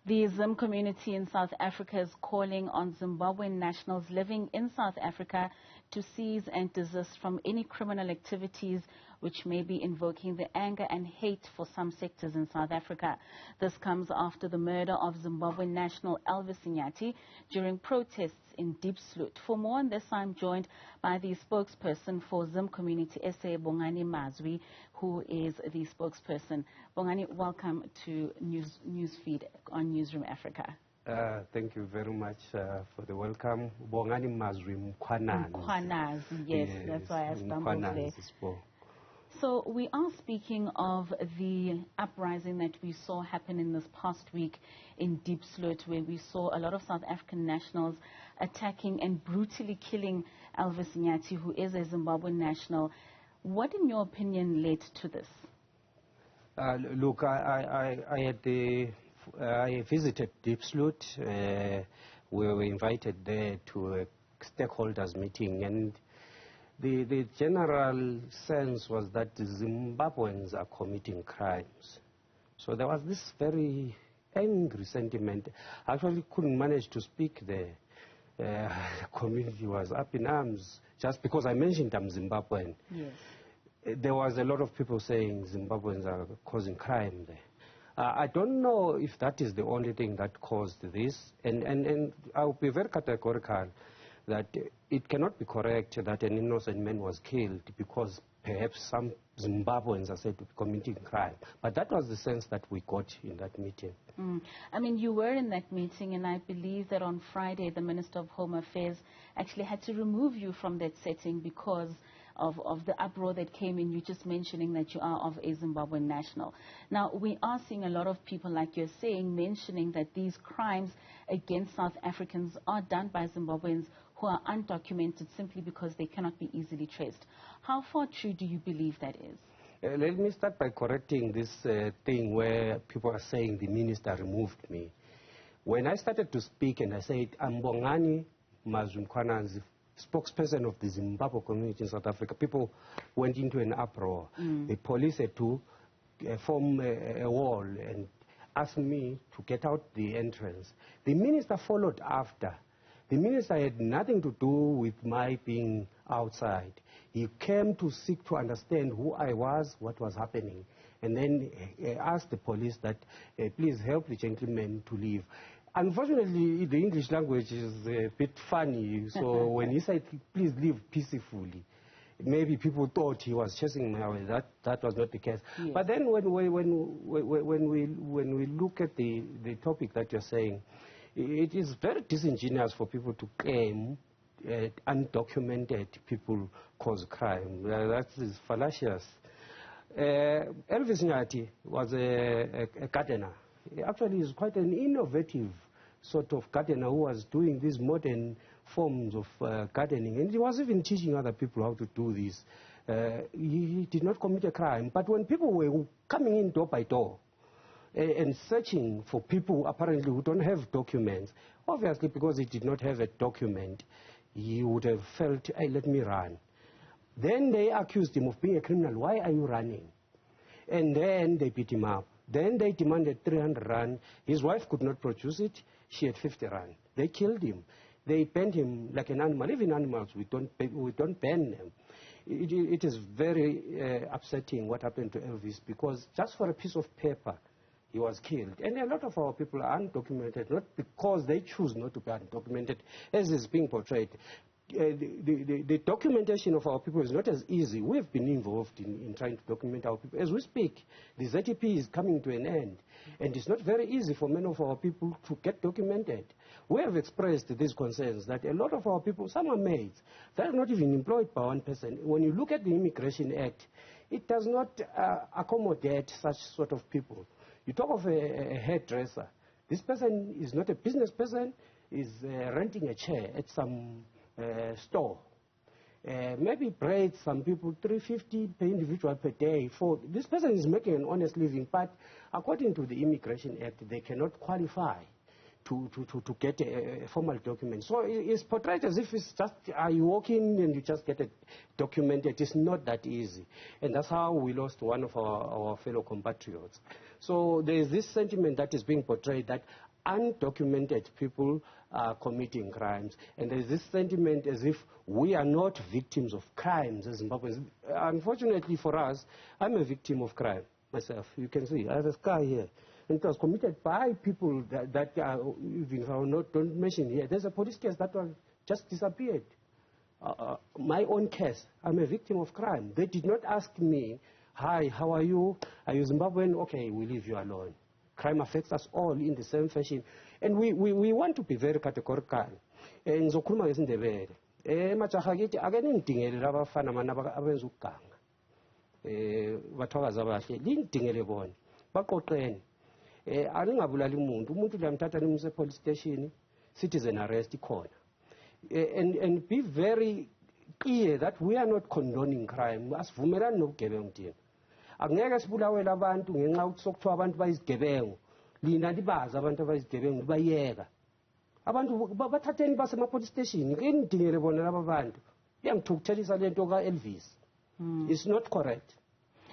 The Zim community in South Africa is calling on Zimbabwean nationals living in South Africa to cease and desist from any criminal activities which may be invoking the anger and hate for some sectors in South Africa. This comes after the murder of Zimbabwean national Elvis Nyathi during protests in Diepsloot. For more on this, I'm joined by the spokesperson for Zim-Community SA, Bongani Mazwi, who is the spokesperson. Bongani, welcome to Newsfeed on Newzroom Afrika. Thank you very much for the welcome. Bongani Mazwi Mkwananzi. Mkwananzi, yes, that's why I stumbled there. So we are speaking of the uprising that we saw happen in this past week in Diepsloot, where we saw a lot of South African nationals attacking and brutally killing Elvis Nyathi, who is a Zimbabwean national. What, in your opinion, led to this? Look, I visited Diepsloot. We were invited there to a stakeholders meeting, and the general sense was that the Zimbabweans are committing crimes. So there was this very angry sentiment. I actually couldn't manage to speak there. The community was up in arms just because I mentioned I'm Zimbabwean. Yes. There was a lot of people saying Zimbabweans are causing crime there. I don't know if that is the only thing that caused this, and I'll be very categorical that it cannot be correct that an innocent man was killed because perhaps some Zimbabweans are said to be committing crime. But that was the sense that we got in that meeting. I mean, you were in that meeting, and I believe that on Friday the Minister of Home Affairs actually had to remove you from that setting because of the uproar that came in, you just mentioning that you are of a Zimbabwean national. Now, we are seeing a lot of people, like you're saying, mentioning that these crimes against South Africans are done by Zimbabweans who are undocumented simply because they cannot be easily traced. How far true do you believe that is? Let me start by correcting this thing where people are saying the minister removed me. When I started to speak and I said, I'm Bongani Mazwi Mkwananzi, spokesperson of the Zimbabwe community in South Africa, people went into an uproar. The police had to form a wall and ask me to get out the entrance. The minister followed after. The minister had nothing to do with my being outside. He came to seek to understand who I was, what was happening, and then asked the police that, please help the gentleman to leave. Unfortunately, the English language is a bit funny, so when he said, please leave peacefully, maybe people thought he was chasing me away. That was not the case. Yes. But then when we look at the topic that you're saying, it is very disingenuous for people to claim undocumented people cause crime. That is fallacious. Elvis Nyathi was a gardener. Actually, he's quite an innovative sort of gardener who was doing these modern forms of gardening. And he was even teaching other people how to do this. He did not commit a crime. But when people were coming in door by door and searching for people apparently who don't have documents, obviously because he did not have a document, he would have felt, hey, let me run. Then they accused him of being a criminal. Why are you running? And then they beat him up. Then they demanded 300 rand. His wife could not produce it. She had 50 rand. They killed him. They banned him like an animal. Even animals, we don't ban them. It is very upsetting what happened to Elvis, because just for a piece of paper, he was killed. And a lot of our people are undocumented, not because they choose not to be undocumented, as is being portrayed. The documentation of our people is not as easy. We have been involved in trying to document our people. As we speak, the ZTP is coming to an end, and it's not very easy for many of our people to get documented. We have expressed these concerns that a lot of our people, some are maids, they're not even employed by one person. When you look at the Immigration Act, it does not accommodate such sort of people. You talk of a hairdresser. This person is not a business person, is renting a chair at some store. Maybe braids some people 350 per individual per day. For this person is making an honest living, but according to the Immigration Act, they cannot qualify to get a formal document. So it's portrayed as if it's just, you walk in and you just get a document. It is not that easy. And that's how we lost one of our fellow compatriots. So there is this sentiment that is being portrayed that undocumented people are committing crimes. And there is this sentiment as if we are not victims of crimes as Zimbabweans. Unfortunately for us, I'm a victim of crime myself. You can see, I have a scar here. And it was committed by people that even if I don't mention here. There's a police case that was just disappeared. My own case, I'm a victim of crime. They did not ask me, hi, how are you? Are you Zimbabwean? Okay, we leave you alone. Crime affects us all in the same fashion. And we want to be very categorical. Ngizokhuluma ngesindebele. Majaha kithi ake ningidingele labafana mana abenza ukuganga. Bathwakaza bahle, lingidingele bona. Baqoqene. Alingabulali umuntu lamthatha nimse police station, citizen arrest ikhona. And be very clear that we are not condoning crime. Asivumelani nobugebengu thina. Angeke sibulawela abantu ngenxa ukuthi sokuthiwa abantu bayizigebengu. Lina libazi abantu abayizigebengu libayeka. Abantu bathatheni basema police station, ngidingele bona laba bantu. Iyangithukuthelisa lento ka Elvis. It's not correct.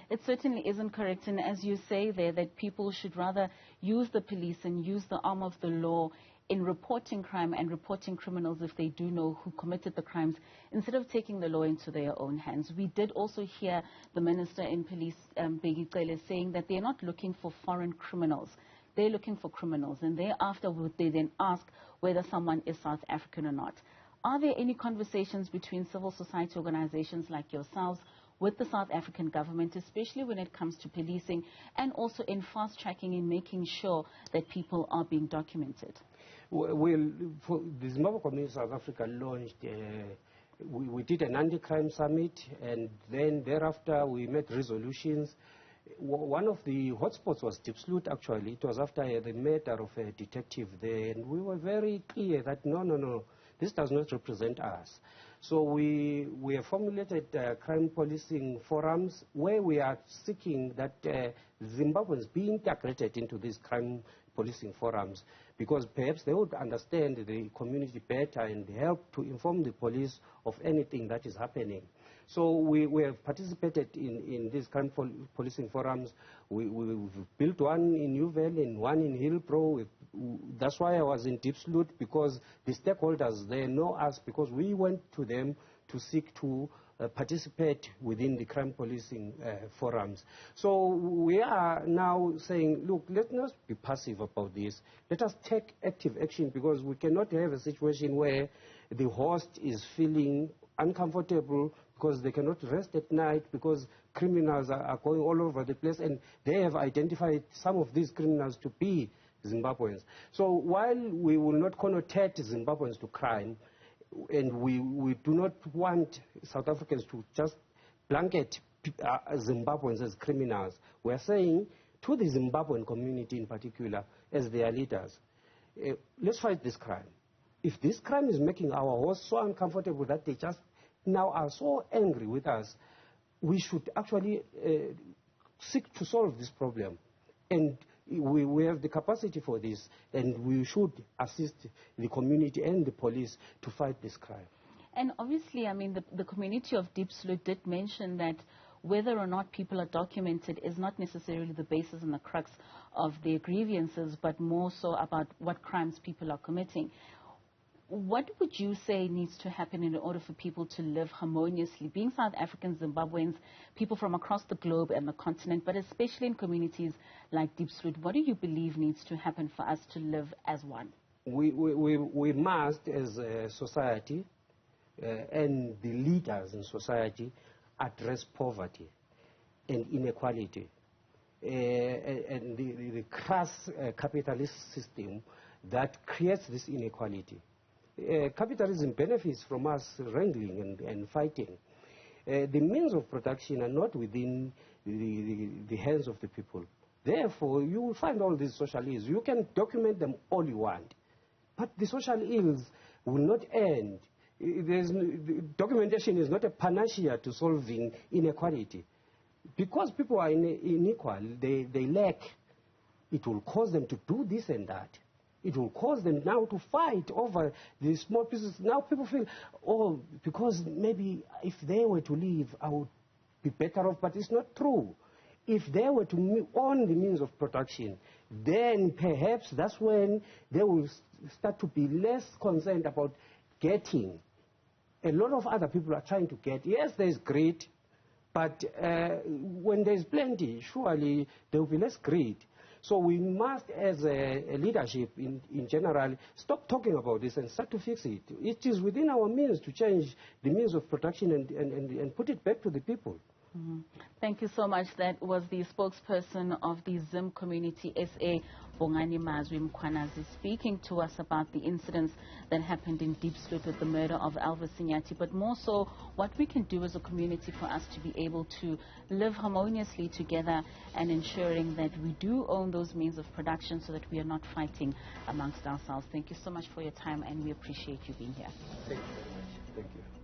It certainly isn't correct, and as you say there, that people should rather use the police and use the arm of the law in reporting crime and reporting criminals if they do know who committed the crimes, instead of taking the law into their own hands. We did also hear the Minister in Police, Bheki Cele, saying that they're not looking for foreign criminals. They're looking for criminals, and thereafter would they then ask whether someone is South African or not. Are there any conversations between civil society organizations like yourselves with the South African government, especially when it comes to policing and also in fast-tracking and making sure that people are being documented? Well, for the Zimbabwe Community South Africa launched, we did an anti-crime summit, and then thereafter we made resolutions. One of the hotspots was Diepsloot, actually. It was after the murder of a detective there, and we were very clear that no, this does not represent us. So we have formulated crime policing forums where we are seeking that Zimbabweans be integrated into these crime policing forums, because perhaps they would understand the community better and help to inform the police of anything that is happening. So we have participated in these crime policing forums. We've built one in Newville and one in Hillbrow. That's why I was in Diepsloot, because the stakeholders, they know us, because we went to them to seek to participate within the crime policing forums. So we are now saying, look, let's not be passive about this. Let us take active action, because we cannot have a situation where the host is feeling uncomfortable because they cannot rest at night, because criminals are going all over the place, and they have identified some of these criminals to be Zimbabweans. So while we will not connotate Zimbabweans to crime, and we do not want South Africans to just blanket Zimbabweans as criminals, we are saying to the Zimbabwean community in particular, as their leaders, let's fight this crime. If this crime is making our hosts so uncomfortable that they just now are so angry with us, we should actually seek to solve this problem. And we have the capacity for this, and we should assist the community and the police to fight this crime. And obviously, I mean, the community of Diepsloot did mention that whether or not people are documented is not necessarily the basis and the crux of their grievances, but more so about what crimes people are committing. What would you say needs to happen in order for people to live harmoniously, being South Africans, Zimbabweans, people from across the globe and the continent, but especially in communities like Diepsloot? What do you believe needs to happen for us to live as one? We must, as a society, and the leaders in society, address poverty and inequality and the crass capitalist system that creates this inequality. Capitalism benefits from us wrangling and fighting. The means of production are not within the hands of the people. Therefore, you will find all these social ills. You can document them all you want, but the social ills will not end. Documentation is not a panacea to solving inequality. Because people are unequal, they lack, it will cause them to do this and that. it will cause them now to fight over the small pieces. Now people feel, oh, because maybe if they were to leave, I would be better off, but it's not true. If they were to own the means of production, then perhaps that's when they will start to be less concerned about getting. A lot of other people are trying to get. Yes, there's greed, but when there's plenty, surely there will be less greed. So we must, as a leadership in general, stop talking about this and start to fix it. It is within our means to change the means of production and put it back to the people. Mm-hmm. Thank you so much. That was the spokesperson of the Zim-Community SA, Bongani Mazwi Mkwananzi, speaking to us about the incidents that happened in Diepsloot with the murder of Elvis Nyathi, but more so what we can do as a community for us to be able to live harmoniously together and ensuring that we do own those means of production so that we are not fighting amongst ourselves. Thank you so much for your time, and we appreciate you being here. Thank you very much. Thank you.